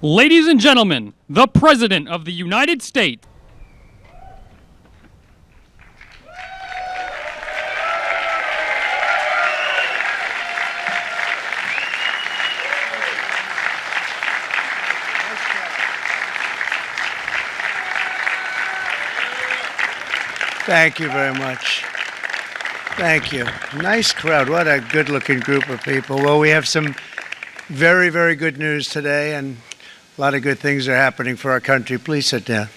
Ladies and gentlemen, the President of the United States. Thank you very much. Thank you. Nice crowd. What a good-looking group of people. Well, we have some very, very good news today, and a lot of good things are happening for our country. Please sit down.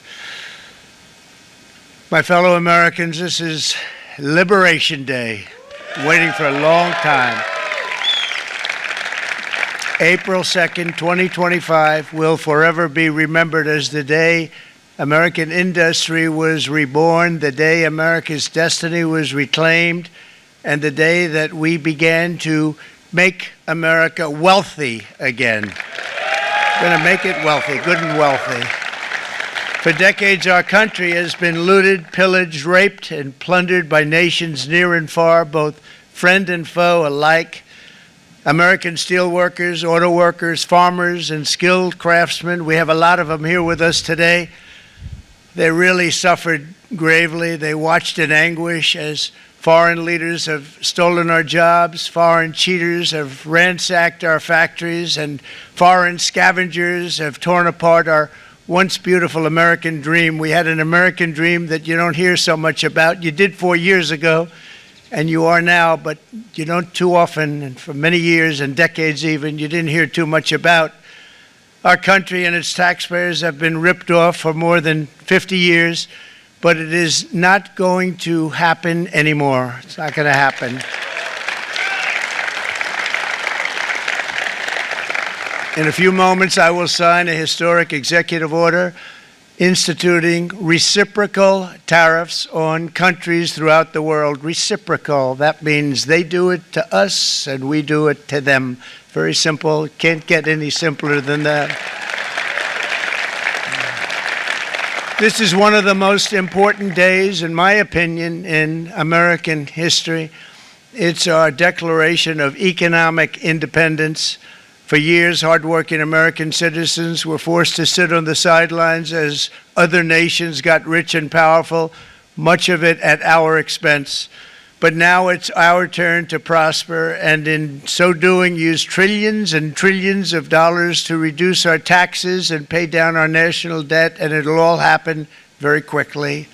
My fellow Americans, this is Liberation Day, waiting for a long time. April 2nd, 2025 will forever be remembered as the day American industry was reborn, the day America's destiny was reclaimed, and the day that we began to make America wealthy again. We're going to make it wealthy, good and wealthy. For decades, our country has been looted, pillaged, raped, and plundered by nations near and far, both friend and foe alike. American steel workers, auto workers, farmers, and skilled craftsmen, we have a lot of them here with us today. They really suffered gravely. They watched in anguish as foreign leaders have stolen our jobs, foreign cheaters have ransacked our factories, and foreign scavengers have torn apart our once beautiful American dream. We had an American dream that you don't hear so much about. You did 4 years ago, and you are now, but you don't too often, and for many years and decades even, you didn't hear too much about. Our country and its taxpayers have been ripped off for more than 50 years, but it is not going to happen anymore. It's not going to happen. In a few moments, I will sign a historic executive order instituting reciprocal tariffs on countries throughout the world. Reciprocal, that means they do it to us and we do it to them. Very simple. Can't get any simpler than that. This is one of the most important days, in my opinion, in American history. It's our declaration of economic independence. For years, hardworking American citizens were forced to sit on the sidelines as other nations got rich and powerful, much of it at our expense. But now it's our turn to prosper, and in so doing, use trillions and trillions of dollars to reduce our taxes and pay down our national debt, and it'll all happen very quickly.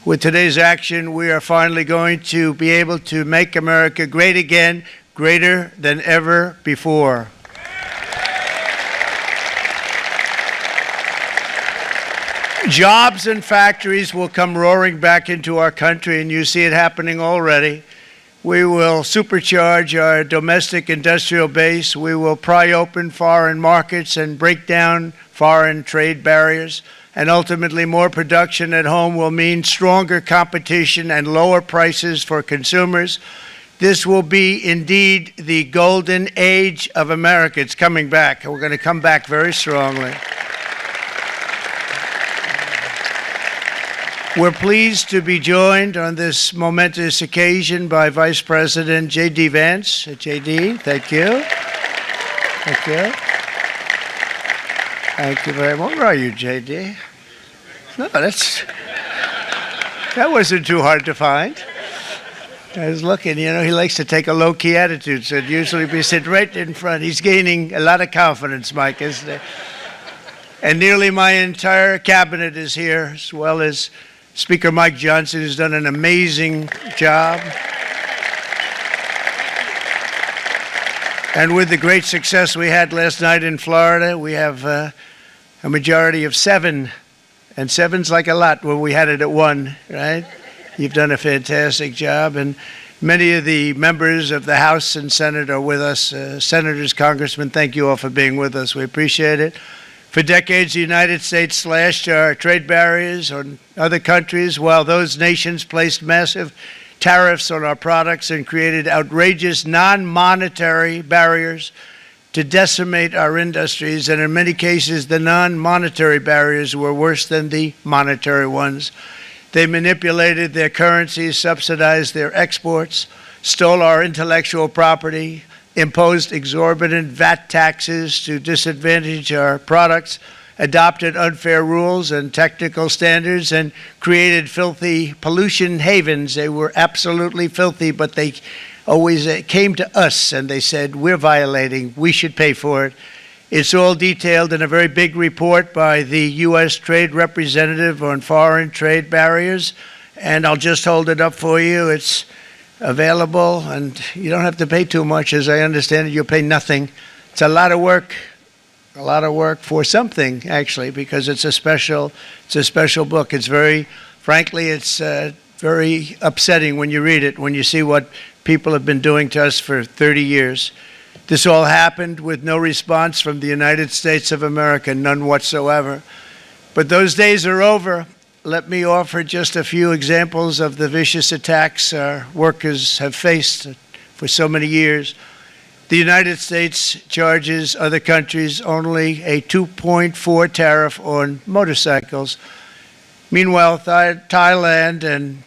With today's action, we are finally going to be able to make America great again, greater than ever before. Jobs and factories will come roaring back into our country, and you see it happening already. We will supercharge our domestic industrial base. We will pry open foreign markets and break down foreign trade barriers. And ultimately, more production at home will mean stronger competition and lower prices for consumers. This will be indeed the golden age of America. It's coming back. We're going to come back very strongly. We're pleased to be joined on this momentous occasion by Vice President J.D. Vance. J.D., thank you. Thank you. Thank you very much. Where are you, J.D.? No, that wasn't too hard to find. I was looking, you know, he likes to take a low-key attitude, so it'd usually be sitting right in front. He's gaining a lot of confidence, Mike, isn't he? And nearly my entire cabinet is here, as well as Speaker Mike Johnson, who's done an amazing job. And with the great success we had last night in Florida, we have a majority of 7. And 7's like a lot when we had it at 1, right? You've done a fantastic job. And many of the members of the House and Senate are with us. Senators, congressmen, thank you all for being with us. We appreciate it. For decades, the United States slashed our trade barriers on other countries, while those nations placed massive tariffs on our products and created outrageous non-monetary barriers to decimate our industries. And in many cases, the non-monetary barriers were worse than the monetary ones. They manipulated their currencies, subsidized their exports, stole our intellectual property, imposed exorbitant VAT taxes to disadvantage our products, adopted unfair rules and technical standards, and created filthy pollution havens. They were absolutely filthy, but they always came to us and they said, we're violating, we should pay for it. It's all detailed in a very big report by the U.S. Trade Representative on Foreign Trade Barriers, and I'll just hold it up for you. It's available, and you don't have to pay too much. As I understand it, you'll pay nothing. It's a lot of work for something, actually, because it's a special book. It's frankly, it's very upsetting when you read it, when you see what people have been doing to us for 30 years. This all happened with no response from the United States of America, none whatsoever. But those days are over. Let me offer just a few examples of the vicious attacks our workers have faced for so many years. The United States charges other countries only a 2.4 tariff on motorcycles. Meanwhile, Thailand and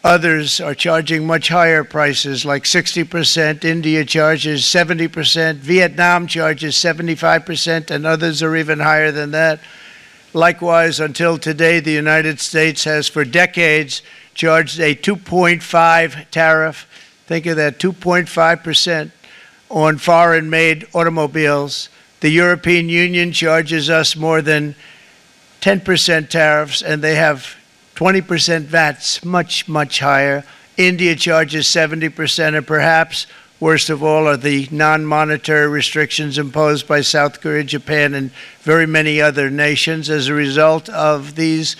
others are charging much higher prices, like 60%. India charges 70%. Vietnam charges 75%, and others are even higher than that. Likewise, until today, the United States has for decades charged a 2.5 tariff. Think of that, 2.5% on foreign-made automobiles. The European Union charges us more than 10% tariffs, and they have 20% VATs, much, much higher. India charges 70%, and perhaps worst of all are the non-monetary restrictions imposed by South Korea, Japan, and very many other nations. As a result of these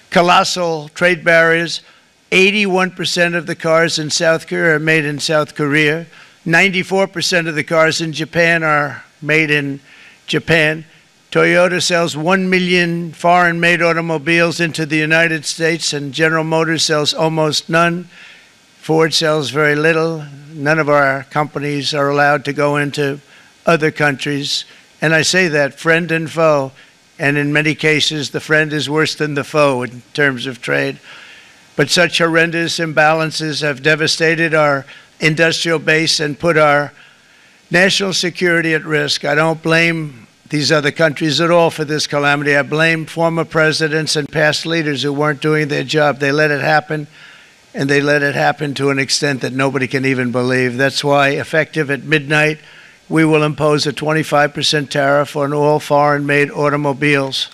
colossal trade barriers, 81% of the cars in South Korea are made in South Korea. 94% of the cars in Japan are made in Japan. Toyota sells 1 million foreign-made automobiles into the United States, and General Motors sells almost none. Ford sells very little. None of our companies are allowed to go into other countries. And I say that, friend and foe. And in many cases, the friend is worse than the foe in terms of trade. But such horrendous imbalances have devastated our industrial base and put our national security at risk. I don't blame these other countries at all for this calamity. I blame former presidents and past leaders who weren't doing their job. They let it happen, and they let it happen to an extent that nobody can even believe. That's why, effective at midnight, we will impose a 25% tariff on all foreign-made automobiles.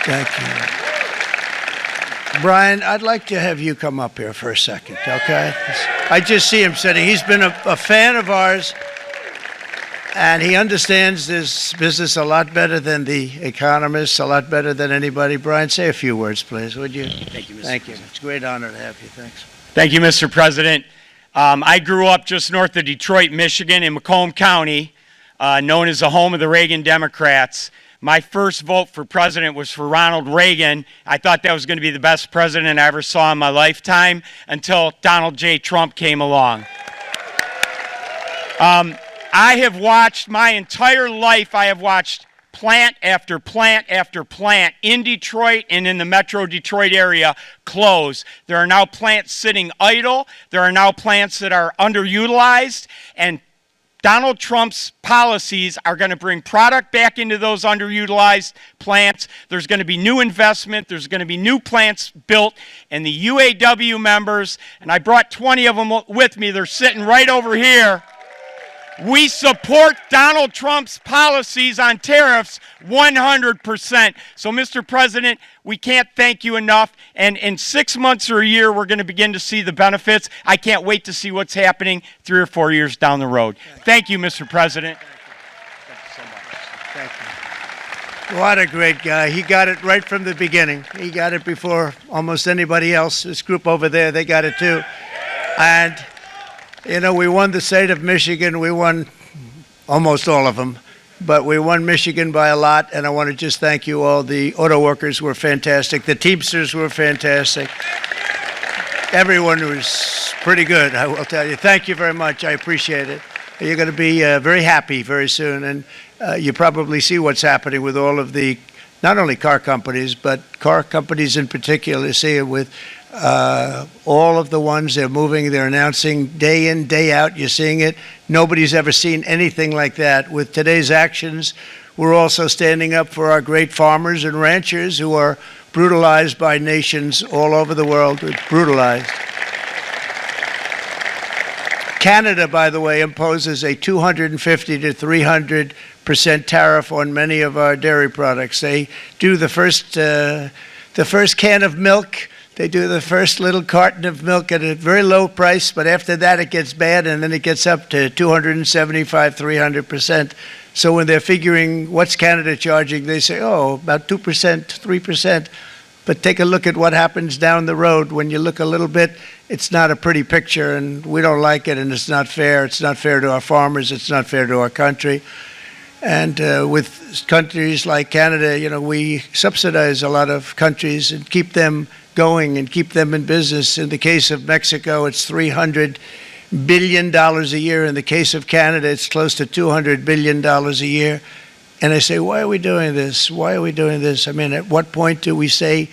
Thank you. Brian, I'd like to have you come up here for a second, okay? I just see him sitting. He's been a fan of ours, and he understands this business a lot better than the economists, a lot better than anybody. Brian, say a few words, please, would you? Thank you, Mr. Thank you. President. It's a great honor to have you. Thanks. Thank you, Mr. President. I grew up just north of Detroit, Michigan, in Macomb County, known as the home of the Reagan Democrats. My first vote for president was for Ronald Reagan. I thought that was going to be the best president I ever saw in my lifetime until Donald J. Trump came along. I have watched my entire life, I have watched plant after plant after plant in Detroit and in the metro Detroit area close. There are now plants sitting idle. There are now plants that are underutilized, and Donald Trump's policies are going to bring product back into those underutilized plants. There's going to be new investment. There's going to be new plants built. And the UAW members, and I brought 20 of them with me, they're sitting right over here. We support Donald Trump's policies on tariffs 100%. So, Mr. President, we can't thank you enough. And in 6 months or a year, we're going to begin to see the benefits. I can't wait to see what's happening 3 or 4 years down the road. Thank you, Mr. President. Thank you so much. Thank you. What a great guy. He got it right from the beginning. He got it before almost anybody else. This group over there, they got it too. And you know, we won the state of Michigan. We won almost all of them, but we won Michigan by a lot, and I want to just thank you all. The auto workers were fantastic. The Teamsters were fantastic. Everyone was pretty good, I will tell you. Thank you very much. I appreciate it. You're going to be very happy very soon, and you probably see what's happening with all of the, not only car companies, but car companies in particular. See it with All of the ones they're moving, they're announcing day in, day out. You're seeing it. Nobody's ever seen anything like that. With today's actions, we're also standing up for our great farmers and ranchers who are brutalized by nations all over the world. Brutalized. Canada, by the way, imposes a 250 to 300% tariff on many of our dairy products. They do the first can of milk. They do the first little carton of milk at a very low price, but after that it gets bad, and then it gets up to 275, 300%. So when they're figuring what's Canada charging, they say, oh, about 2%, 3%. But take a look at what happens down the road. When you look a little bit, it's not a pretty picture, and we don't like it, and it's not fair. It's not fair to our farmers. It's not fair to our country. And with countries like Canada, you know, we subsidize a lot of countries and keep them going and keep them in business. In the case of Mexico, it's $300 billion a year. In the case of Canada, it's close to $200 billion a year. And I say, why are we doing this? Why are we doing this? I mean, at what point do we say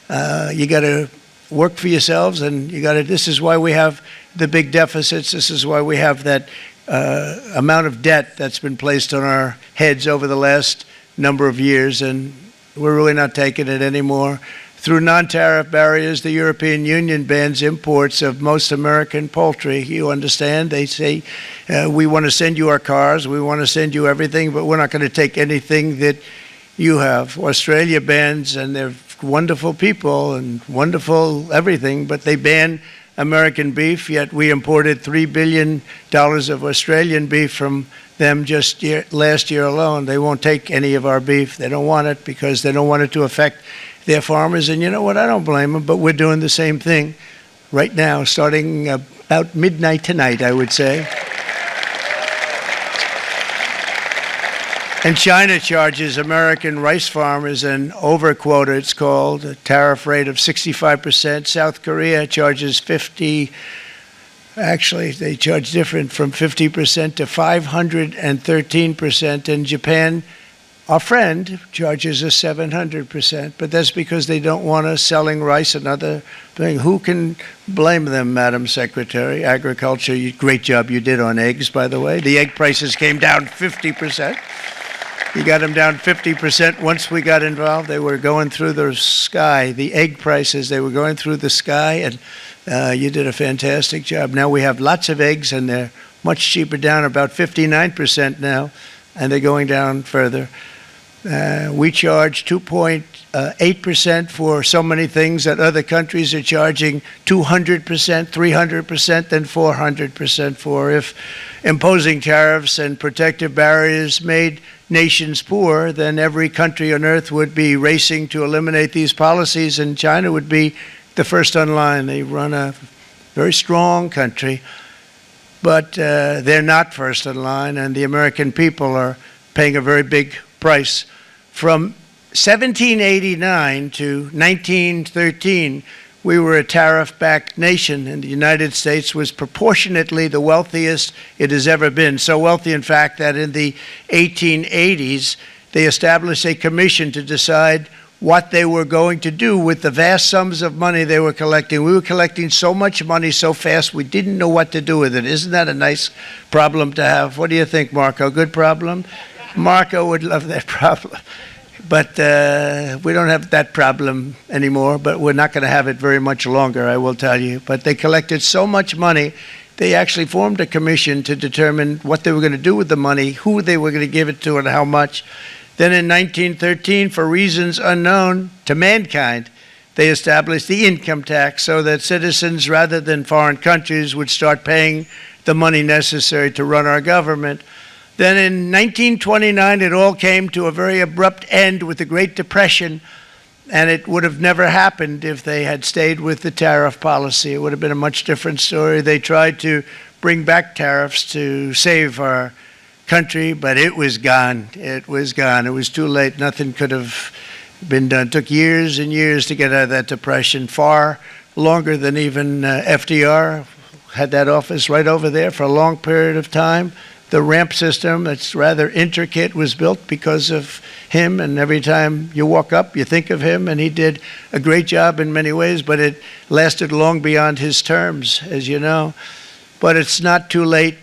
you got to work for yourselves, and you got to? This is why we have the big deficits. This is why we have that amount of debt that's been placed on our heads over the last number of years, and we're really not taking it anymore. Through non-tariff barriers, the European Union bans imports of most American poultry. You understand? They say, we want to send you our cars, we want to send you everything, but we're not going to take anything that you have. Australia bans, and they're wonderful people and wonderful everything, but they ban American beef, yet we imported $3 billion of Australian beef from them just last year alone. They won't take any of our beef. They don't want it because they don't want it to affect their farmers. And you know what? I don't blame them, but we're doing the same thing right now, starting about midnight tonight, I would say. And China charges American rice farmers an overquota, it's called, a tariff rate of 65%. South Korea charges 50%. Actually, they charge different, from 50% to 513%. And Japan, our friend, charges us 700%. But that's because they don't want us selling rice and other things. Who can blame them, Madam Secretary? Agriculture, great job you did on eggs, by the way. The egg prices came down 50%. You got them down 50% once we got involved. They were going through the sky. The egg prices, they were going through the sky, and you did a fantastic job. Now we have lots of eggs, and they're much cheaper, down about 59% now, and they're going down further. We charge 2.8% for so many things that other countries are charging 200%, 300%, and 400% for. If imposing tariffs and protective barriers made nations poor, then every country on earth would be racing to eliminate these policies, and China would be the first on line. They run a very strong country, but they're not first in line, and the American people are paying a very big price. From 1789 to 1913, we were a tariff-backed nation, and the United States was proportionately the wealthiest it has ever been. So wealthy, in fact, that in the 1880s, they established a commission to decide what they were going to do with the vast sums of money they were collecting. We were collecting so much money so fast, we didn't know what to do with it. Isn't that a nice problem to have? What do you think, Marco? Good problem? Marco would love that problem. But we don't have that problem anymore, but we're not going to have it very much longer, I will tell you. But they collected so much money, they actually formed a commission to determine what they were going to do with the money, who they were going to give it to, and how much. Then in 1913, for reasons unknown to mankind, they established the income tax so that citizens, rather than foreign countries, would start paying the money necessary to run our government. Then in 1929, it all came to a very abrupt end with the Great Depression, and it would have never happened if they had stayed with the tariff policy. It would have been a much different story. They tried to bring back tariffs to save our country, but it was gone. It was gone. It was too late. Nothing could have been done. It took years and years to get out of that depression, far longer than even FDR had that office right over there for a long period of time. The ramp system, that's rather intricate, was built because of him, and every time you walk up, you think of him, and he did a great job in many ways, but it lasted long beyond his terms, as you know. But it's not too late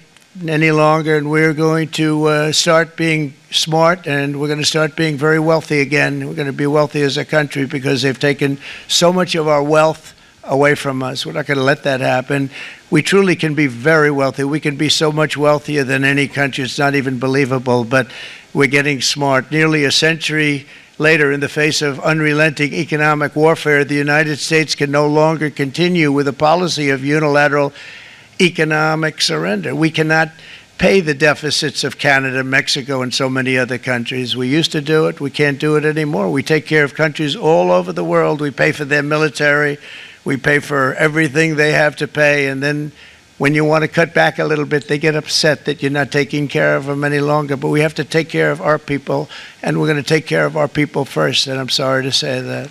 any longer, and we're going to start being smart, and we're going to start being very wealthy again. We're going to be wealthy as a country because they've taken so much of our wealth away from us. We're not going to let that happen. We truly can be very wealthy. We can be so much wealthier than any country. It's not even believable, but we're getting smart. Nearly a century later, in the face of unrelenting economic warfare, the United States can no longer continue with a policy of unilateral economic surrender. We cannot pay the deficits of Canada, Mexico, and so many other countries. We used to do it. We can't do it anymore. We take care of countries all over the world. We pay for their military. We pay for everything they have to pay. And then when you want to cut back a little bit, they get upset that you're not taking care of them any longer. But we have to take care of our people, and we're going to take care of our people first. And I'm sorry to say that.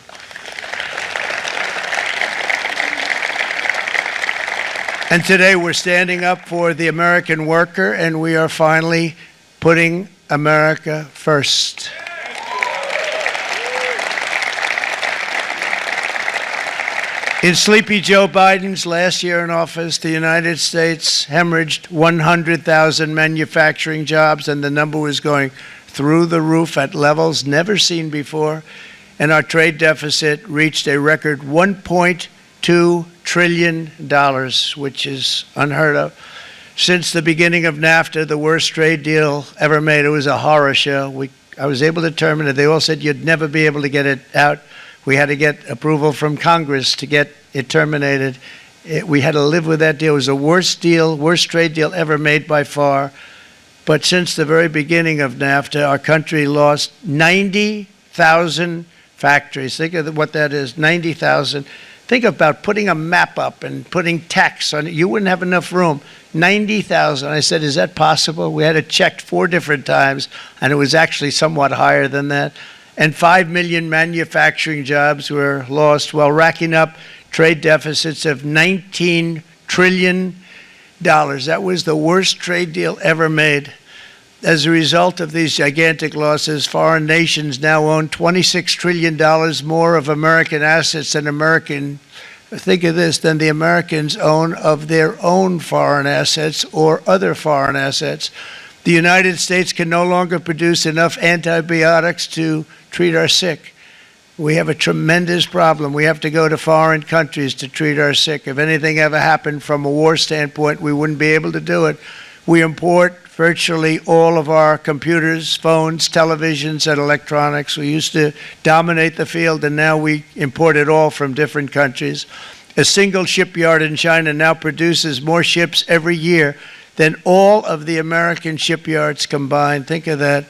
And today we're standing up for the American worker, and we are finally putting America first. In sleepy Joe Biden's last year in office, the United States hemorrhaged 100,000 manufacturing jobs, and the number was going through the roof at levels never seen before. And our trade deficit reached a record $1.2 trillion, which is unheard of. Since the beginning of NAFTA, the worst trade deal ever made, it was a horror show. I was able to terminate it. They all said you'd never be able to get it out. We had to get approval from Congress to get it terminated. We had to live with that deal. It was the worst trade deal ever made by far. But since the very beginning of NAFTA, our country lost 90,000 factories. Think of what that is, 90,000. Think about putting a map up and putting text on it. You wouldn't have enough room. 90,000. I said, is that possible? We had it checked 4 different times, and it was actually somewhat higher than that. And 5 million manufacturing jobs were lost while racking up trade deficits of $19 trillion. That was the worst trade deal ever made. As a result of these gigantic losses, foreign nations now own $26 trillion more of American assets than the Americans own of their own foreign assets or other foreign assets. The United States can no longer produce enough antibiotics to treat our sick. We have a tremendous problem. We have to go to foreign countries to treat our sick. If anything ever happened from a war standpoint, we wouldn't be able to do it. We import virtually all of our computers, phones, televisions, and electronics. We used to dominate the field, and now we import it all from different countries. A single shipyard in China now produces more ships every year than all of the American shipyards combined. Think of that.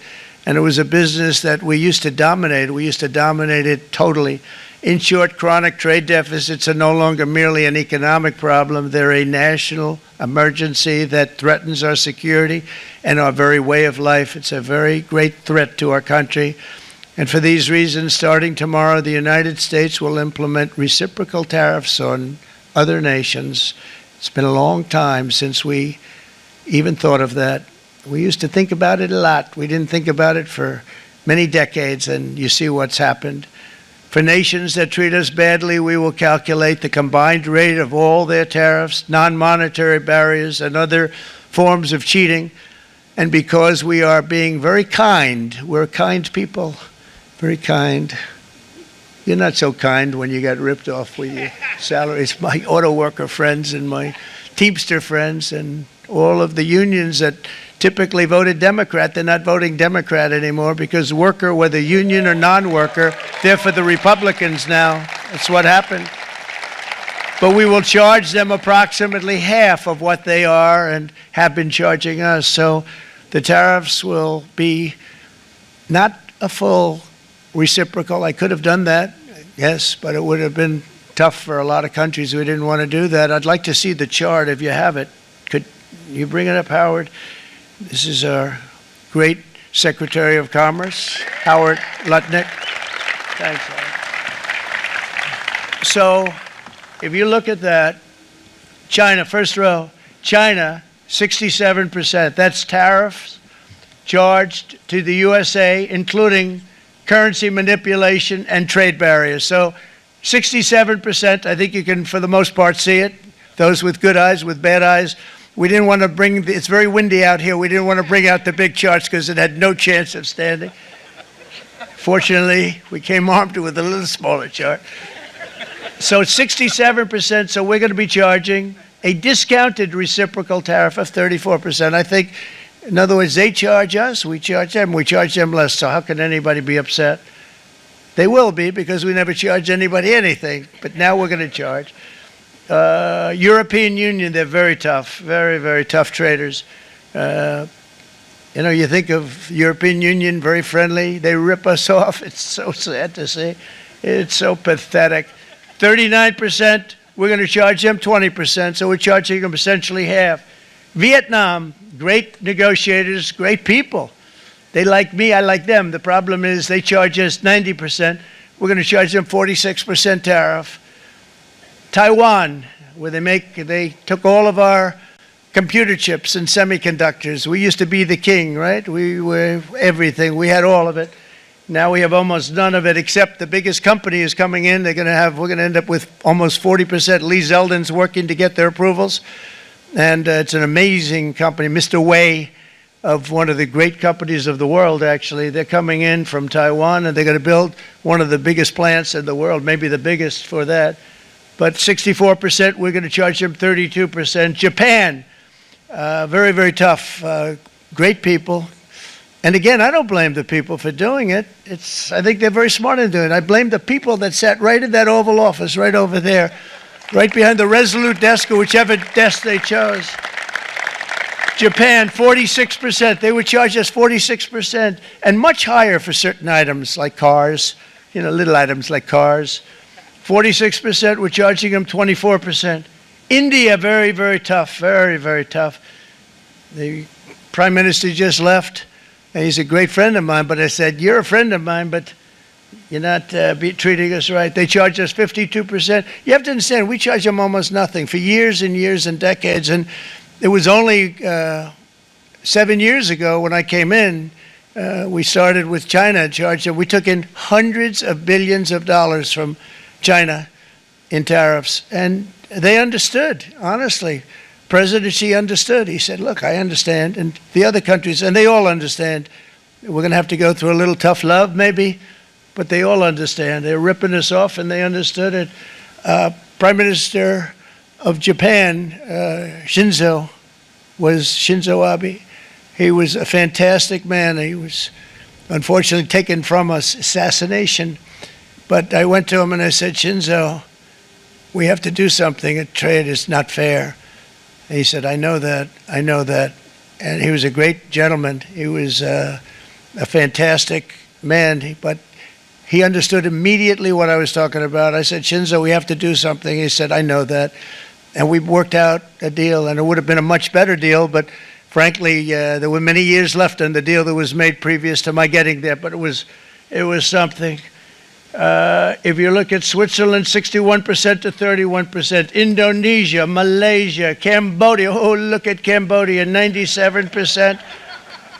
And it was a business that we used to dominate. We used to dominate it totally. In short, chronic trade deficits are no longer merely an economic problem. They're a national emergency that threatens our security and our very way of life. It's a very great threat to our country. And for these reasons, starting tomorrow, the United States will implement reciprocal tariffs on other nations. It's been a long time since we even thought of that. We used to think about it a lot. We didn't think about it for many decades, and you see what's happened. For nations that treat us badly, we will calculate the combined rate of all their tariffs, non-monetary barriers, and other forms of cheating. And because we are being very kind, we're kind people, very kind. You're not so kind when you got ripped off with your salaries. My auto worker friends and my Teamster friends and all of the unions that typically voted Democrat, they're not voting Democrat anymore because worker, whether union or non-worker, they're for the Republicans now. That's what happened. But we will charge them approximately half of what they are and have been charging us. So the tariffs will be not a full reciprocal. I could have done that, yes, but it would have been tough for a lot of countries who didn't want to do that. I'd like to see the chart if you have it. Could you bring it up, Howard? This is our great Secretary of Commerce, Howard Lutnick. Thanks, Howard. So if you look at that, China, first row, China 67%. That's tariffs charged to the USA, including currency manipulation and trade barriers. So 67%, I think you can, for the most part, see it. Those with good eyes, with bad eyes. We didn't want to bring, it's very windy out here. We didn't want to bring out the big charts because it had no chance of standing. Fortunately, we came armed with a little smaller chart. So it's 67%, so we're going to be charging a discounted reciprocal tariff of 34%. I think, in other words, they charge us, we charge them less, so how can anybody be upset? They will be, because we never charge anybody anything, but now we're going to charge. European Union, they're very tough, very, very tough traders. You know, you think of European Union, very friendly. They rip us off. It's so sad to see. It's so pathetic. 39%, we're going to charge them 20%, so we're charging them essentially half. Vietnam, great negotiators, great people. They like me, I like them. The problem is they charge us 90%. We're going to charge them 46% tariff. Taiwan, where they took all of our computer chips and semiconductors. We used to be the king, right? We were everything. We had all of it. Now we have almost none of it, except the biggest company is coming in. We're going to end up with almost 40%. Lee Zeldin's working to get their approvals. And it's an amazing company. Mr. Wei, of one of the great companies of the world, actually. They're coming in from Taiwan, and they're going to build one of the biggest plants in the world, maybe the biggest for that. But 64%, we're going to charge them 32%. Japan, very, very tough, great people. And again, I don't blame the people for doing it. I think they're very smart in doing it. I blame the people that sat right in that Oval Office, right over there, right behind the Resolute desk or whichever desk they chose. Japan, 46%. They would charge us 46%, and much higher for certain items like cars, you know, little items like cars. 46%, we're charging them 24%. India, very, very tough, very, very tough. The Prime Minister just left, and he's a great friend of mine, but I said, you're a friend of mine, but you're not treating us right. They charge us 52%. You have to understand, we charge them almost nothing for years and years and decades, and it was only 7 years ago when I came in, we started with China, we took in hundreds of billions of dollars from China in tariffs, and they understood, honestly. President Xi understood. He said, look, I understand, and the other countries, and they all understand. We're going to have to go through a little tough love, maybe, but they all understand. They're ripping us off, and they understood it. Prime Minister of Japan, Shinzo Abe. He was a fantastic man. He was unfortunately taken from us, assassination. But I went to him and I said, Shinzo, we have to do something. A trade is not fair. And he said, I know that, I know that. And he was a great gentleman. He was a fantastic man, but he understood immediately what I was talking about. I said, Shinzo, we have to do something. He said, I know that. And we worked out a deal, and it would have been a much better deal, but frankly, there were many years left on the deal that was made previous to my getting there, but it was something. If you look at Switzerland, 61% to 31%. Indonesia, Malaysia, Cambodia. Oh, look at Cambodia, 97%.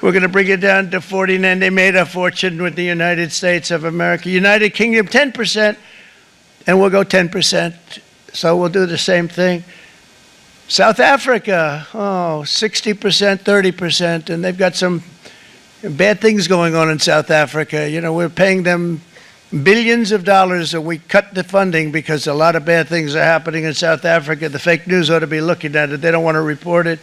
We're going to bring it down to 49. They made a fortune with the United States of America. United Kingdom, 10%, and we'll go 10%. So we'll do the same thing. South Africa, 60%, 30%, and they've got some bad things going on in South Africa. You know, we're paying them billions of dollars, and we cut the funding because a lot of bad things are happening in South Africa. The fake news ought to be looking at it. They don't want to report it.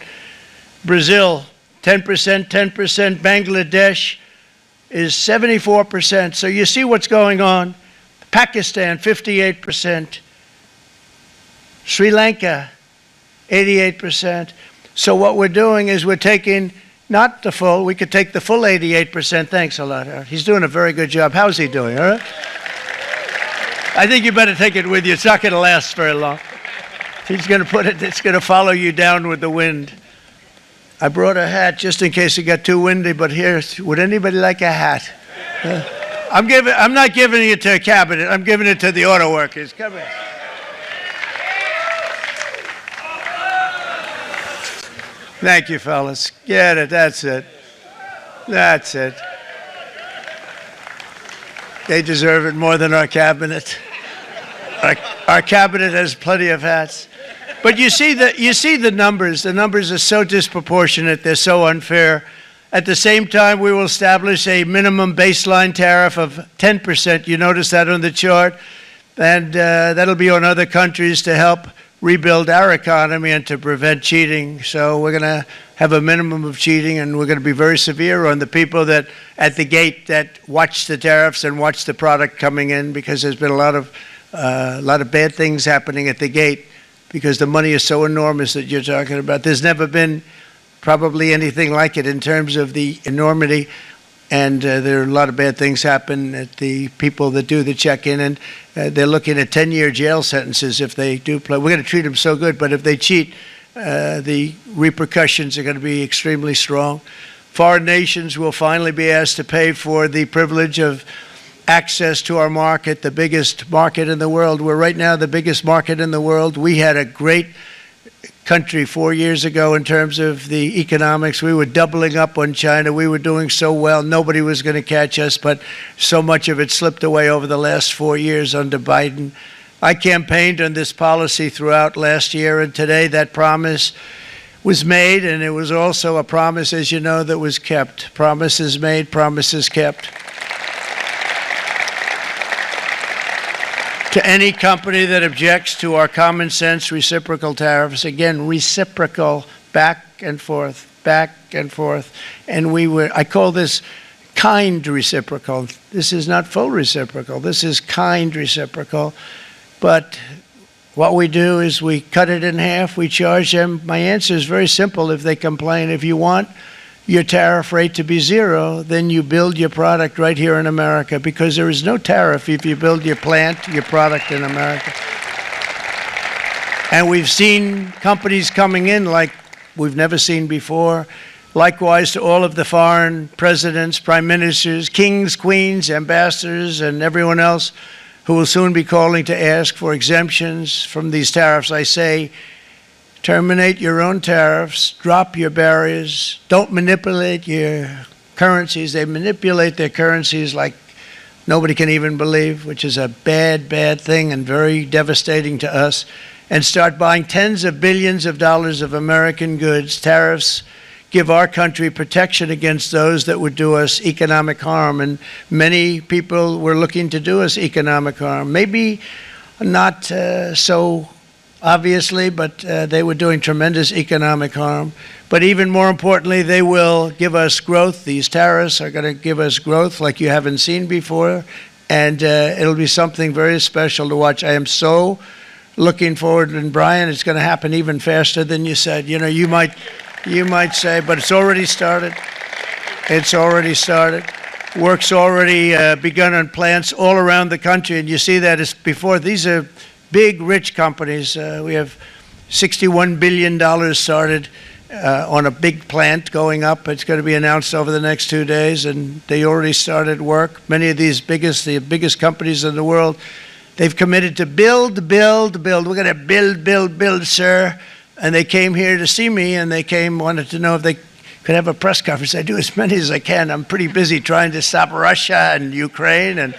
Brazil, 10%, 10%. Bangladesh is 74%. So you see what's going on. Pakistan, 58%. Sri Lanka, 88%. So what we're doing is we're taking not the full, we could take the full 88%. Thanks a lot, Harold. He's doing a very good job. How's he doing, all right? I think you better take it with you. It's not going to last very long. He's going to put it, it's going to follow you down with the wind. I brought a hat just in case it got too windy, but here, would anybody like a hat? I'm not giving it to a cabinet. I'm giving it to the auto workers. Come here. Thank you, fellas. Get it. That's it. That's it. They deserve it more than our cabinet. Our cabinet has plenty of hats. But you see the numbers. The numbers are so disproportionate. They're so unfair. At the same time, we will establish a minimum baseline tariff of 10%. You notice that on the chart? And that'll be on other countries to help rebuild our economy and to prevent cheating. So we're going to have a minimum of cheating, and we're going to be very severe on the people that at the gate that watch the tariffs and watch the product coming in, because there's been a lot of bad things happening at the gate because the money is so enormous that you're talking about. There's never been probably anything like it in terms of the enormity. And there are a lot of bad things happen at the people that do the check-in, and they're looking at 10-year jail sentences if they do play. We're going to treat them so good, but if they cheat, the repercussions are going to be extremely strong. Foreign nations will finally be asked to pay for the privilege of access to our market, the biggest market in the world. We're right now the biggest market in the world. We had a great country 4 years ago in terms of the economics. We were doubling up on China. We were doing so well. Nobody was going to catch us, but so much of it slipped away over the last 4 years under Biden. I campaigned on this policy throughout last year, and today that promise was made, and it was also a promise, as you know, that was kept. Promises made, promises kept. To any company that objects to our common sense reciprocal tariffs, again, reciprocal, back and forth, back and forth. And I call this kind reciprocal. This is not full reciprocal. This is kind reciprocal. But what we do is we cut it in half. We charge them. My answer is very simple if they complain. If you want your tariff rate to be zero, then you build your product right here in America, because there is no tariff if you build your plant, your product in America. And we've seen companies coming in like we've never seen before. Likewise to all of the foreign presidents, prime ministers, kings, queens, ambassadors, and everyone else who will soon be calling to ask for exemptions from these tariffs. I say, terminate your own tariffs, drop your barriers, don't manipulate your currencies. They manipulate their currencies like nobody can even believe, which is a bad, bad thing and very devastating to us. And start buying tens of billions of dollars of American goods. Tariffs give our country protection against those that would do us economic harm. And many people were looking to do us economic harm. Maybe not so obviously, but they were doing tremendous economic harm. But even more importantly, they will give us growth. These tariffs are going to give us growth like you haven't seen before, and it'll be something very special to watch. I am so looking forward, and Brian, it's going to happen even faster than you said. You know, you might say, but it's already started. It's already started. Work's already begun on plants all around the country, and you see that as before. These are big, rich companies. We have $61 billion started on a big plant going up. It's going to be announced over the next 2 days, and they already started work. Many of these the biggest companies in the world, they've committed to build, build, build. We're going to build, build, build, sir. And they came here to see me, and they wanted to know if they could have a press conference. I do as many as I can. I'm pretty busy trying to stop Russia and Ukraine and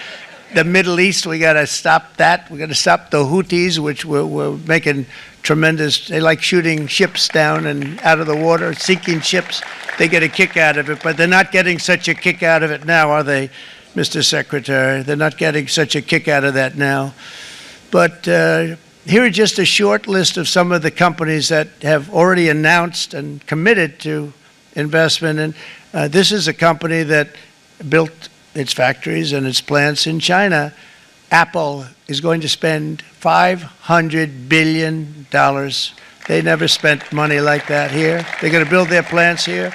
the Middle East. We got to stop that. We got to stop the Houthis, which we're making tremendous. They like shooting ships down and out of the water, sinking ships. They get a kick out of it, but they're not getting such a kick out of it now, are they, Mr. Secretary? They're not getting such a kick out of that now. But here are just a short list of some of the companies that have already announced and committed to investment. And this is a company that built its factories and its plants in China. Apple is going to spend $500 billion. They never spent money like that here. They're going to build their plants here.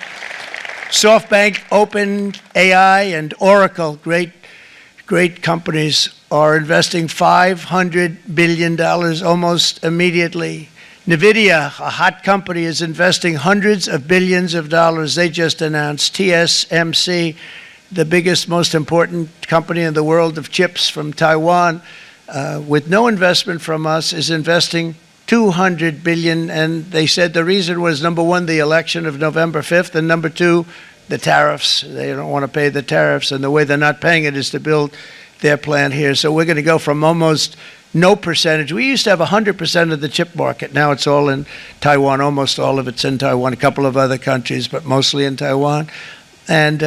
SoftBank, OpenAI, and Oracle, great companies, are investing $500 billion almost immediately. NVIDIA, a hot company, is investing hundreds of billions of dollars. They just announced. TSMC, the biggest, most important company in the world of chips from Taiwan, with no investment from us, is investing 200 billion, and they said the reason was, number one, the election of November 5th, and number two, the tariffs. They don't want to pay the tariffs, and the way they're not paying it is to build their plant here. So we're going to go from almost no percentage. We used to have 100% of the chip market. Now it's all in Taiwan. Almost all of it's in Taiwan, a couple of other countries, but mostly in Taiwan. And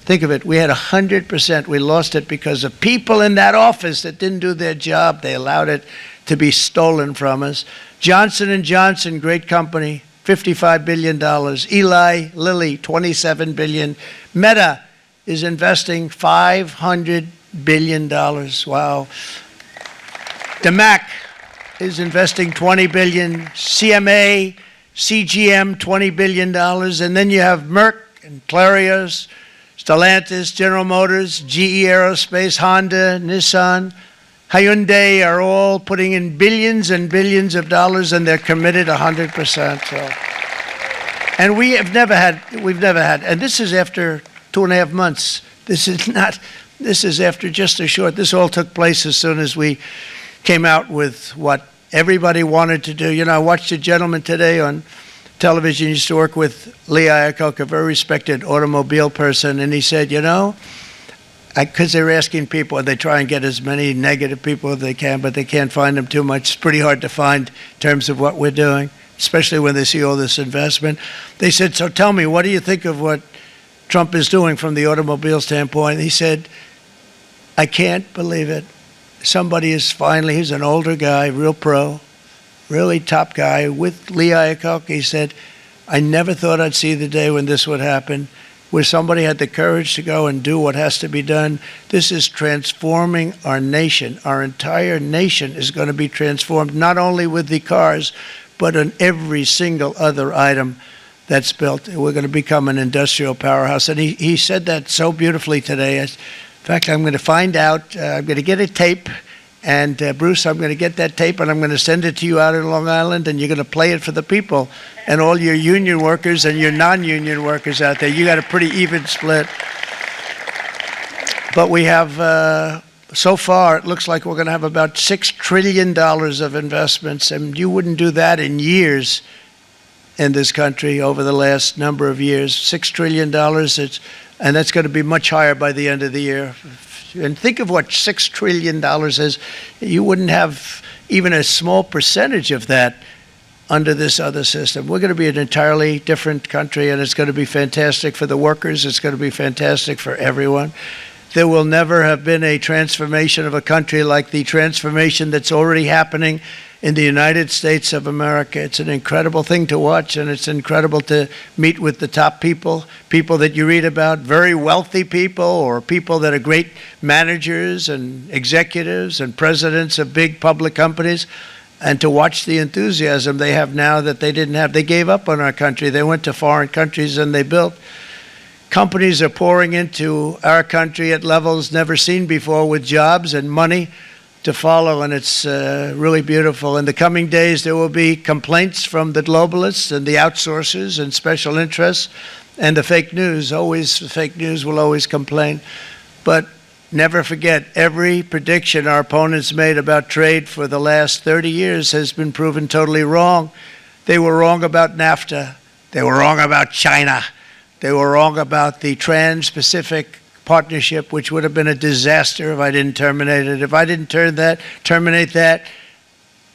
think of it, we had 100%. We lost it because of people in that office that didn't do their job. They allowed it to be stolen from us. Johnson & Johnson, great company, $55 billion. Eli Lilly, $27 billion. Meta is investing $500 billion. Wow. DeMac is investing $20 billion. CMA, CGM, $20 billion. And then you have Merck and Clarios, Stellantis, General Motors, GE Aerospace, Honda, Nissan, Hyundai are all putting in billions and billions of dollars, and they're committed 100%. So. And we've never had, and this is after 2.5 months. This is after just a short, this all took place as soon as we came out with what everybody wanted to do. You know, I watched a gentleman today on television, used to work with Lee Iacocca, a very respected automobile person, and he said, you know, because they were asking people, they try and get as many negative people as they can, but they can't find them too much. It's pretty hard to find in terms of what we're doing, especially when they see all this investment. They said, so tell me, what do you think of what Trump is doing from the automobile standpoint? He said, I can't believe it. Somebody is finally, he's an older guy, real pro, really top guy, with Lee Iacocca. He said, I never thought I'd see the day when this would happen, where somebody had the courage to go and do what has to be done. This is transforming our nation. Our entire nation is going to be transformed, not only with the cars, but on every single other item that's built. We're going to become an industrial powerhouse. And he said that so beautifully today. In fact, I'm going to find out, I'm going to get a tape, and Bruce, I'm going to get that tape, and I'm going to send it to you out in Long Island, and you're going to play it for the people and all your union workers and your non-union workers out there. You got a pretty even split. But we have, so far, it looks like we're going to have about $6 trillion of investments, and you wouldn't do that in years in this country over the last number of years. $6 trillion, and that's going to be much higher by the end of the year. And think of what $6 trillion is. You wouldn't have even a small percentage of that under this other system. We're going to be an entirely different country, and it's going to be fantastic for the workers. It's going to be fantastic for everyone. There will never have been a transformation of a country like the transformation that's already happening in the United States of America. It's an incredible thing to watch, and it's incredible to meet with the top people, people that you read about, very wealthy people, or people that are great managers and executives and presidents of big public companies, and to watch the enthusiasm they have now that they didn't have. They gave up on our country. They went to foreign countries and they built. Companies are pouring into our country at levels never seen before, with jobs and money to follow, and it's really beautiful. In the coming days, there will be complaints from the globalists and the outsourcers and special interests and the fake news. Always, the fake news will always complain. But never forget, every prediction our opponents made about trade for the last 30 years has been proven totally wrong. They were wrong about NAFTA. They were wrong about China. They were wrong about the Trans-Pacific Partnership, which would have been a disaster if I didn't terminate it. If I didn't terminate that,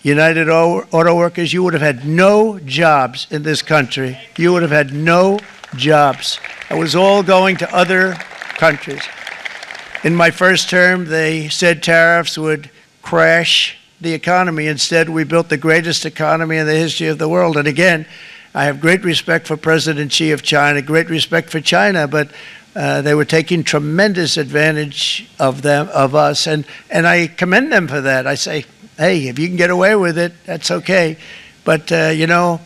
United Auto Workers, you would have had no jobs in this country. You would have had no jobs. It was all going to other countries. In my first term, they said tariffs would crash the economy. Instead, we built the greatest economy in the history of the world. And again, I have great respect for President Xi of China, great respect for China, but they were taking tremendous advantage of us, and I commend them for that. I say, hey, if you can get away with it, that's okay. But, you know,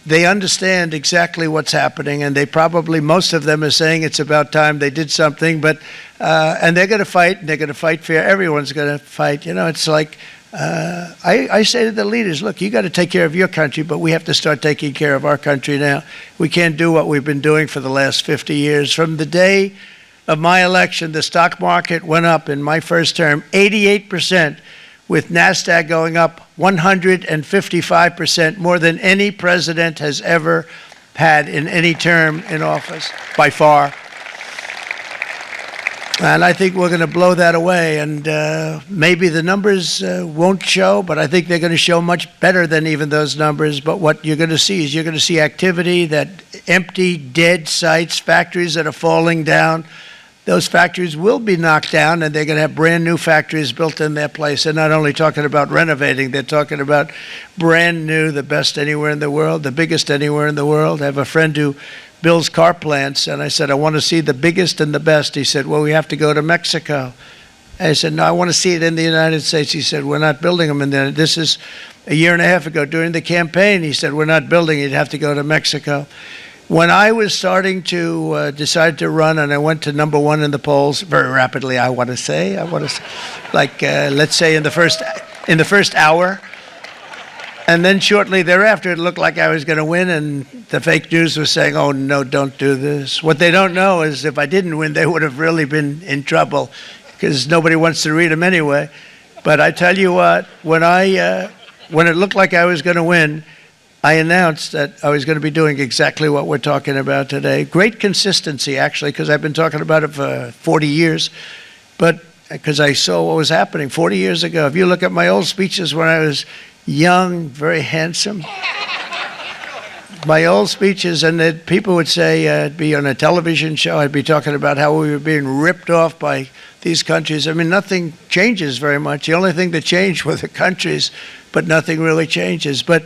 they understand exactly what's happening, and they probably, most of them are saying it's about time they did something, but, and they're going to fight, and they're going to fight fair. Everyone's going to fight. You know, it's like, I say to the leaders, look, you got to take care of your country, but we have to start taking care of our country now. We can't do what we've been doing for the last 50 years. From the day of my election, the stock market went up in my first term 88%, with NASDAQ going up 155%, more than any president has ever had in any term in office, by far. And I think we're going to blow that away. And maybe the numbers won't show, but I think they're going to show much better than even those numbers. But what you're going to see is you're going to see activity, that empty, dead sites, factories that are falling down. Those factories will be knocked down, and they're going to have brand new factories built in their place. They're not only talking about renovating, they're talking about brand new, the best anywhere in the world, the biggest anywhere in the world. I have a friend who builds car plants, and I said, I want to see the biggest and the best. He said, well, we have to go to Mexico. I said, no, I want to see it in the United States. He said, we're not building them in there. This is a year and a half ago during the campaign. He said, we're not building it. You'd have to go to Mexico. When I was starting to decide to run, and I went to number one in the polls very rapidly, I want to say, like let's say in the first hour, and then shortly thereafter, it looked like I was going to win, and the fake news was saying, "Oh no, don't do this." What they don't know is if I didn't win, they would have really been in trouble, because nobody wants to read them anyway. But I tell you what, when it looked like I was going to win, I announced that I was going to be doing exactly what we're talking about today. Great consistency, actually, because I've been talking about it for 40 years. But because I saw what was happening 40 years ago. If you look at my old speeches when I was young, very handsome, my old speeches, and that people would say, I'd be on a television show, I'd be talking about how we were being ripped off by these countries. I mean, nothing changes very much. The only thing that changed were the countries, but nothing really changes. But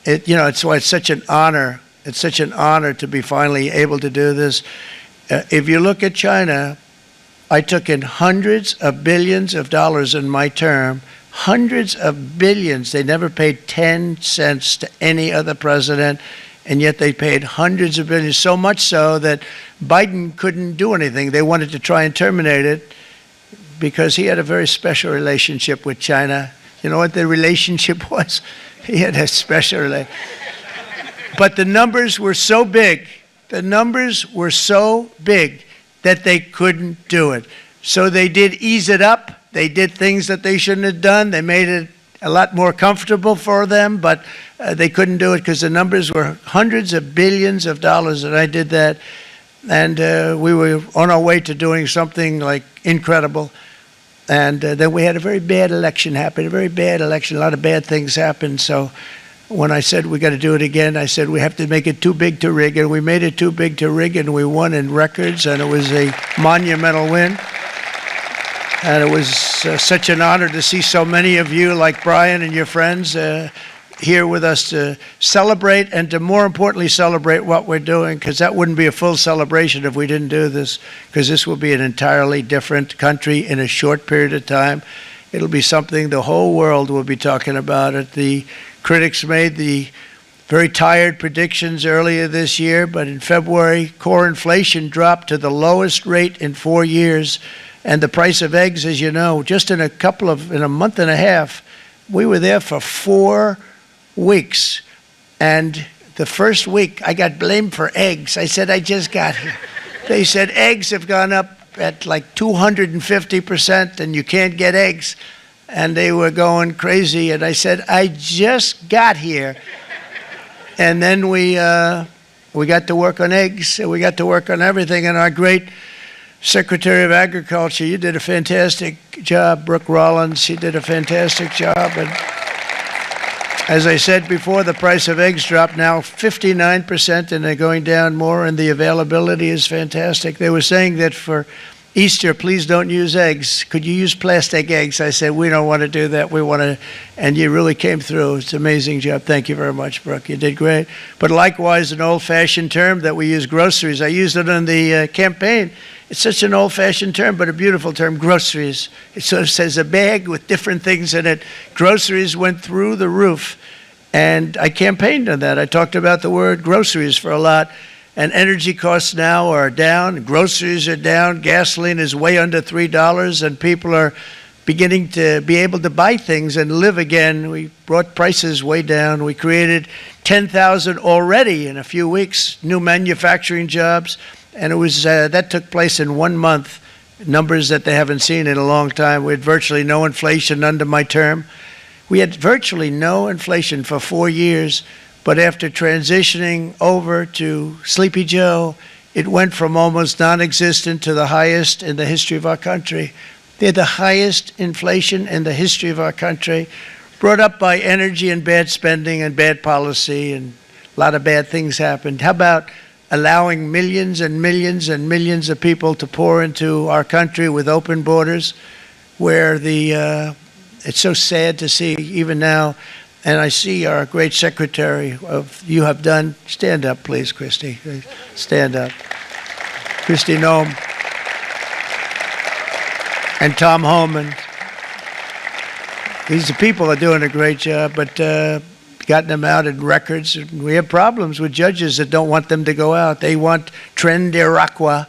it's why it's such an honor. It's such an honor to be finally able to do this. If you look at China, I took in hundreds of billions of dollars in my term, hundreds of billions. They never paid 10 cents to any other president, and yet they paid hundreds of billions, so much so that Biden couldn't do anything. They wanted to try and terminate it because he had a very special relationship with China. You know what the relationship was? He had a special relationship. But the numbers were so big, that they couldn't do it. So they did ease it up. They did things that they shouldn't have done. They made it a lot more comfortable for them, but they couldn't do it because the numbers were hundreds of billions of dollars, and I did that. And we were on our way to doing something like incredible. And then we had a very bad election happen, a very bad election. A lot of bad things happened. So when I said we got to do it again, I said we have to make it too big to rig. And we made it too big to rig, and we won in records. And it was a monumental win. And it was such an honor to see so many of you, like Brian and your friends, here with us to celebrate, and to more importantly celebrate what we're doing, because that wouldn't be a full celebration if we didn't do this, because this will be an entirely different country in a short period of time. It'll be something the whole world will be talking about it. The critics made the very tired predictions earlier this year, but in February, core inflation dropped to the lowest rate in 4 years, and the price of eggs, as you know, just in a month and a half, we were there for 4 weeks, and the first week I got blamed for eggs. I said, I just got here. They said eggs have gone up at like 250% and you can't get eggs, and they were going crazy. And I said, I just got here. And then we got to work on eggs, and we got to work on everything. And our great Secretary of Agriculture, you did a fantastic job, Brooke Rollins. She did a fantastic job. And as I said before, the price of eggs dropped now 59%, and they're going down more, and the availability is fantastic. They were saying that for Easter, please don't use eggs. Could you use plastic eggs? I said, we don't want to do that. We want to, and you really came through. It's an amazing job. Thank you very much, Brooke. You did great. But likewise, an old-fashioned term that we use, groceries. I used it in the campaign. It's such an old-fashioned term, but a beautiful term, groceries. It sort of says a bag with different things in it. Groceries went through the roof, and I campaigned on that. I talked about the word groceries for a lot, and energy costs now are down. Groceries are down. Gasoline is way under $3, and people are beginning to be able to buy things and live again. We brought prices way down. We created 10,000 already in a few weeks, new manufacturing jobs. And it was that took place in 1 month, numbers that they haven't seen in a long time. We had virtually no inflation under my term. We had virtually no inflation for 4 years, but after transitioning over to Sleepy Joe, it went from almost non-existent to the highest in the history of our country. They had the highest inflation in the history of our country, brought up by energy and bad spending and bad policy, and a lot of bad things happened. How about allowing millions and millions and millions of people to pour into our country with open borders, where it's so sad to see even now, and I see our great secretary you have done. Stand up, please, Christy. Stand up. Christy Noem and Tom Homan. These people are doing a great job, but gotten them out in records. We have problems with judges that don't want them to go out. They want Tren de Aragua,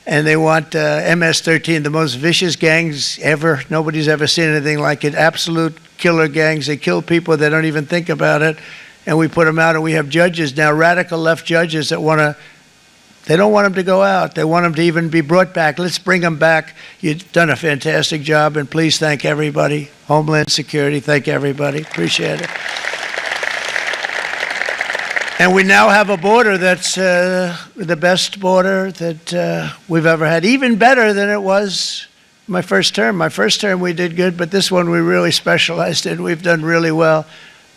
and they want MS-13, the most vicious gangs ever. Nobody's ever seen anything like it. Absolute killer gangs. They kill people. They don't even think about it. And we put them out, and we have judges now, radical left judges that they don't want them to go out. They want them to even be brought back. Let's bring them back. You've done a fantastic job, and please thank everybody. Homeland Security, thank everybody. Appreciate it. And we now have a border that's the best border that we've ever had, even better than it was my first term. My first term we did good, but this one we really specialized in. We've done really well.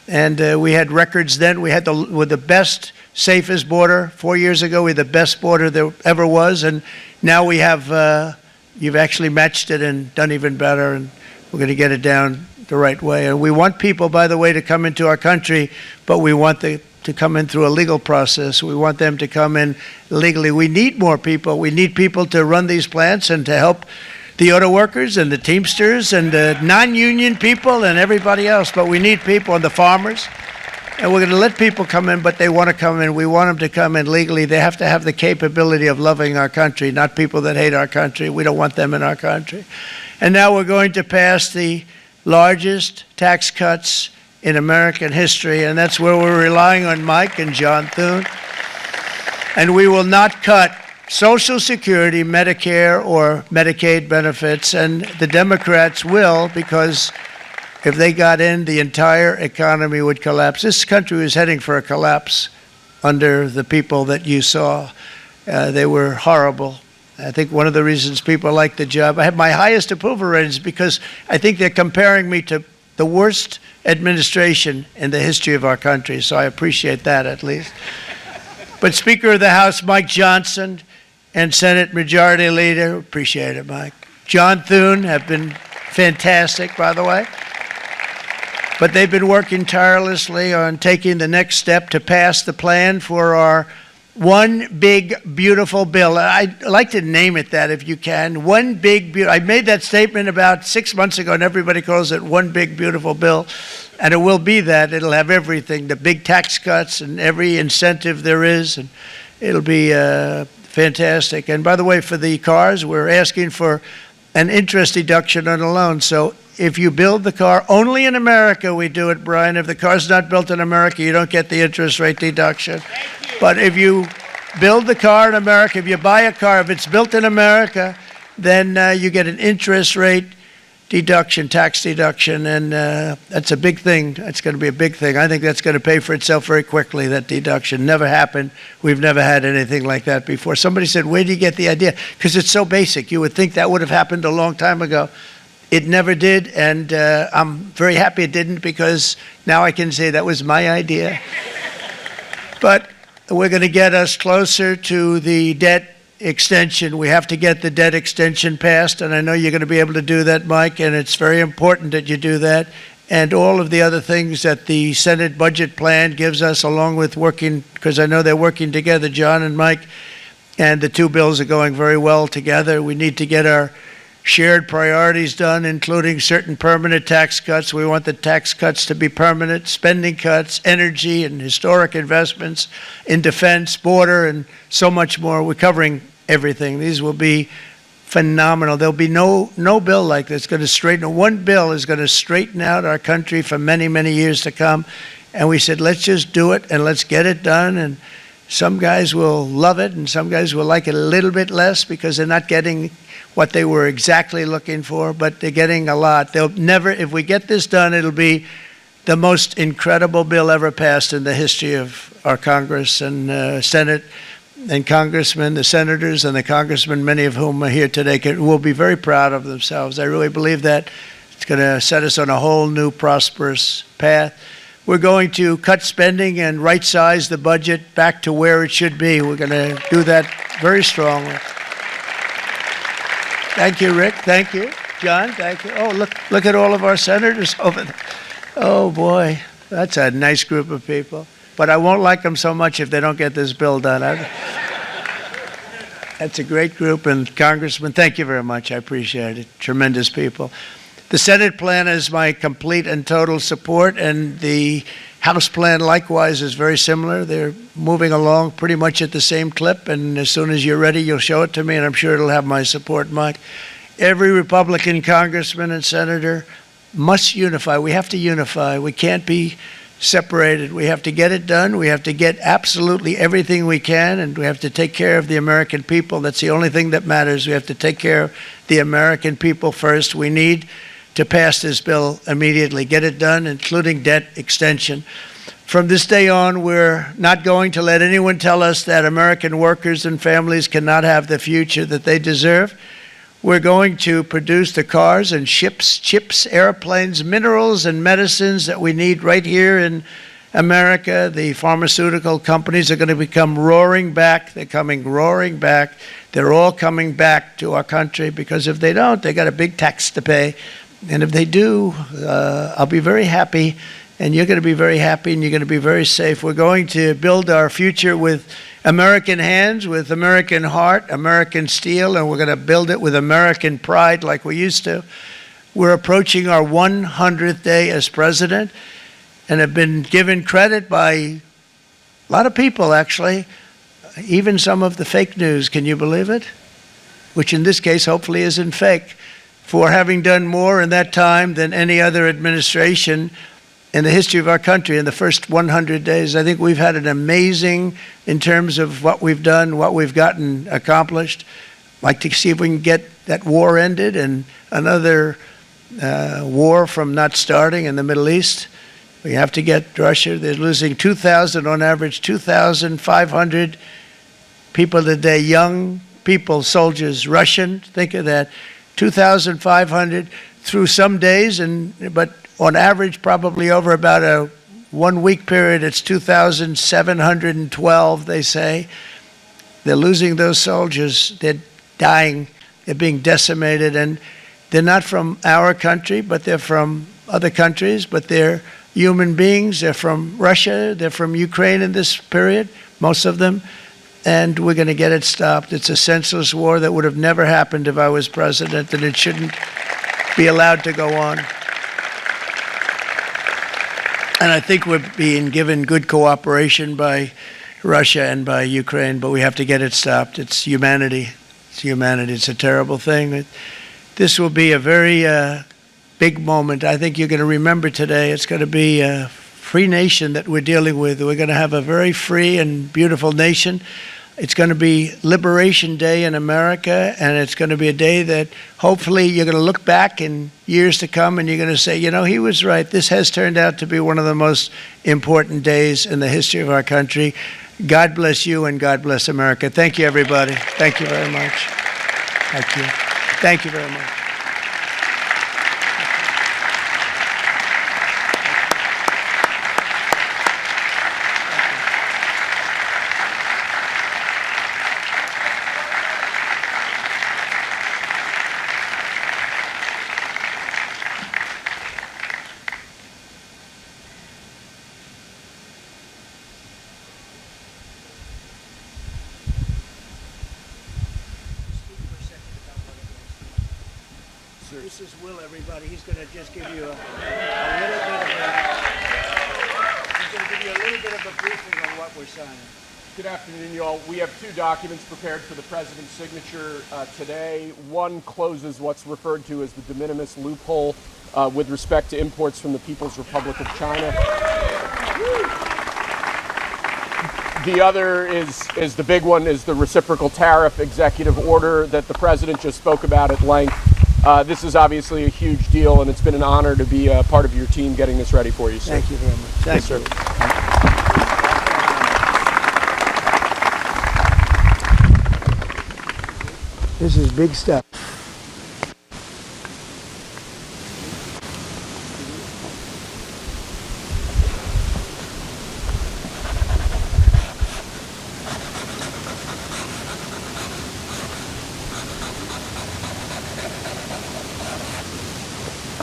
And we had records then. We had the best, safest border 4 years ago. We had the best border there ever was. And now we have, you've actually matched it and done even better. And we're going to get it down the right way. And we want people, by the way, to come into our country, but we want to come in through a legal process. We want them to come in legally. We need more people. We need people to run these plants and to help the auto workers and the Teamsters and the non-union people and everybody else. But we need people and the farmers. And we're going to let people come in, but they want to come in. We want them to come in legally. They have to have the capability of loving our country, not people that hate our country. We don't want them in our country. And now we're going to pass the largest tax cuts in American history, and that's where we're relying on Mike and John Thune. And we will not cut Social Security, Medicare, or Medicaid benefits, and the Democrats will, because if they got in, the entire economy would collapse. This country was heading for a collapse under the people that you saw. They were horrible. I think one of the reasons people like the job, I have my highest approval ratings because I think they're comparing me to the worst administration in the history of our country, so I appreciate that at least. But Speaker of the House Mike Johnson and Senate Majority Leader, appreciate it, Mike. John Thune have been fantastic, by the way. But they've been working tirelessly on taking the next step to pass the plan for our one big, beautiful bill. I'd like to name it that if you can. One big, beautiful. I made that statement about 6 months ago, and everybody calls it one big, beautiful bill. And it will be that. It'll have everything, the big tax cuts and every incentive there is. And it'll be fantastic. And by the way, for the cars, we're asking for an interest deduction on a loan. So if you build the car, only in America we do it, Brian. If the car's not built in America, you don't get the interest rate deduction. But if you build the car in America, if you buy a car, if it's built in America, then you get an interest rate deduction, tax deduction, and that's a big thing. That's going to be a big thing. I think that's going to pay for itself very quickly, that deduction. Never happened. We've never had anything like that before. Somebody said, where do you get the idea? Because it's so basic. You would think that would have happened a long time ago. It never did, and I'm very happy it didn't, because now I can say that was my idea. But we're going to get us closer to the debt extension. We have to get the debt extension passed, and I know you're going to be able to do that, Mike, and it's very important that you do that. And all of the other things that the Senate budget plan gives us, along with working, because I know they're working together, John and Mike, and the two bills are going very well together. We need to get our shared priorities done, including certain permanent tax cuts. We want the tax cuts to be permanent, spending cuts, energy and historic investments in defense, border, and so much more. We're covering everything. These will be phenomenal. There'll be no bill like this going to straighten. One bill is going to straighten out our country for many, many years to come. And we said, let's just do it and let's get it done. And Some guys will love it, and some guys will like it a little bit less because they're not getting what they were exactly looking for, but they're getting a lot. They'll never, if we get this done, it'll be the most incredible bill ever passed in the history of our Congress and Senate and congressmen, the senators and the congressmen, many of whom are here today, will be very proud of themselves. I really believe that it's going to set us on a whole new prosperous path. We're going to cut spending and right-size the budget back to where it should be. We're going to do that very strongly. Thank you, Rick. Thank you. John, thank you. Oh, look at all of our senators over there. Oh, boy, that's a nice group of people. But I won't like them so much if they don't get this bill done. That's a great group, and Congressman, thank you very much. I appreciate it. Tremendous people. The Senate plan is my complete and total support, and the House plan likewise is very similar. They're moving along pretty much at the same clip, and as soon as you're ready, you'll show it to me, and I'm sure it'll have my support, Mike. Every Republican congressman and senator must unify. We have to unify. We can't be separated. We have to get it done. We have to get absolutely everything we can, and we have to take care of the American people. That's the only thing that matters. We have to take care of the American people first. We need to pass this bill immediately, get it done, including debt extension. From this day on, we're not going to let anyone tell us that American workers and families cannot have the future that they deserve. We're going to produce the cars and ships, chips, airplanes, minerals, and medicines that we need right here in America. The pharmaceutical companies are going to become roaring back. They're coming roaring back. They're all coming back to our country because if they don't, they got a big tax to pay. And if they do, I'll be very happy, and you're going to be very happy, and you're going to be very safe. We're going to build our future with American hands, with American heart, American steel, and we're going to build it with American pride like we used to. We're approaching our 100th day as president and have been given credit by a lot of people, actually, even some of the fake news. Can you believe it? Which in this case hopefully isn't fake, for having done more in that time than any other administration in the history of our country in the first 100 days. I think we've had an amazing, in terms of what we've done, what we've gotten accomplished. I'd like to see if we can get that war ended and another war from not starting in the Middle East. We have to get Russia. They're losing 2,000 on average, 2,500 people a day, young people, soldiers, Russian. Think of that. 2,500 through some days, but on average, probably over about a 1 week period, it's 2,712, they say. They're losing those soldiers. They're dying. They're being decimated. And they're not from our country, but they're from other countries, but they're human beings. They're from Russia. They're from Ukraine in this period, most of them. And we're going to get it stopped. It's a senseless war that would have never happened if I was president, and it shouldn't be allowed to go on. And I think we're being given good cooperation by Russia and by Ukraine, but we have to get it stopped. It's humanity. It's humanity. It's a terrible thing. This will be a very big moment. I think you're going to remember today. It's going to be a free nation that we're dealing with. We're going to have a very free and beautiful nation. It's going to be Liberation Day in America, and it's going to be a day that hopefully you're going to look back in years to come and you're going to say, you know, he was right. This has turned out to be one of the most important days in the history of our country. God bless you and God bless America. Thank you, everybody. Thank you very much. Thank you. Thank you very much. This is Will, everybody. He's going to just give you a little bit of a briefing on what we're signing. Good afternoon, you all. We have two documents prepared for the president's signature today. One closes what's referred to as the de minimis loophole with respect to imports from the People's Republic of China. The other is the big one, is the reciprocal tariff executive order that the president just spoke about at length. This is obviously a huge deal, and it's been an honor to be a part of your team getting this ready for you, sir. Thank you very much. Thank you. This is big stuff.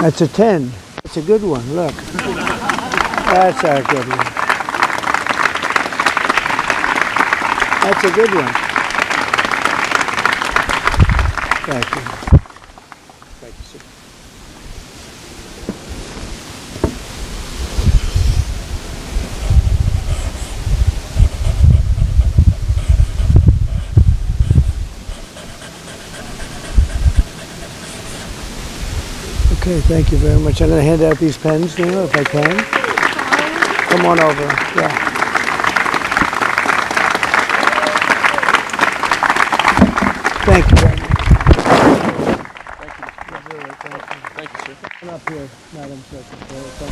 That's a 10. That's a good one. Look. That's a good one. That's a good one. Thank you. Thank you, sir. Okay, thank you very much. I'm going to hand out these pens now, if I can. Come on over. Yeah. Thank you very much. Thank you, sir. Come up here, Madam Secretary.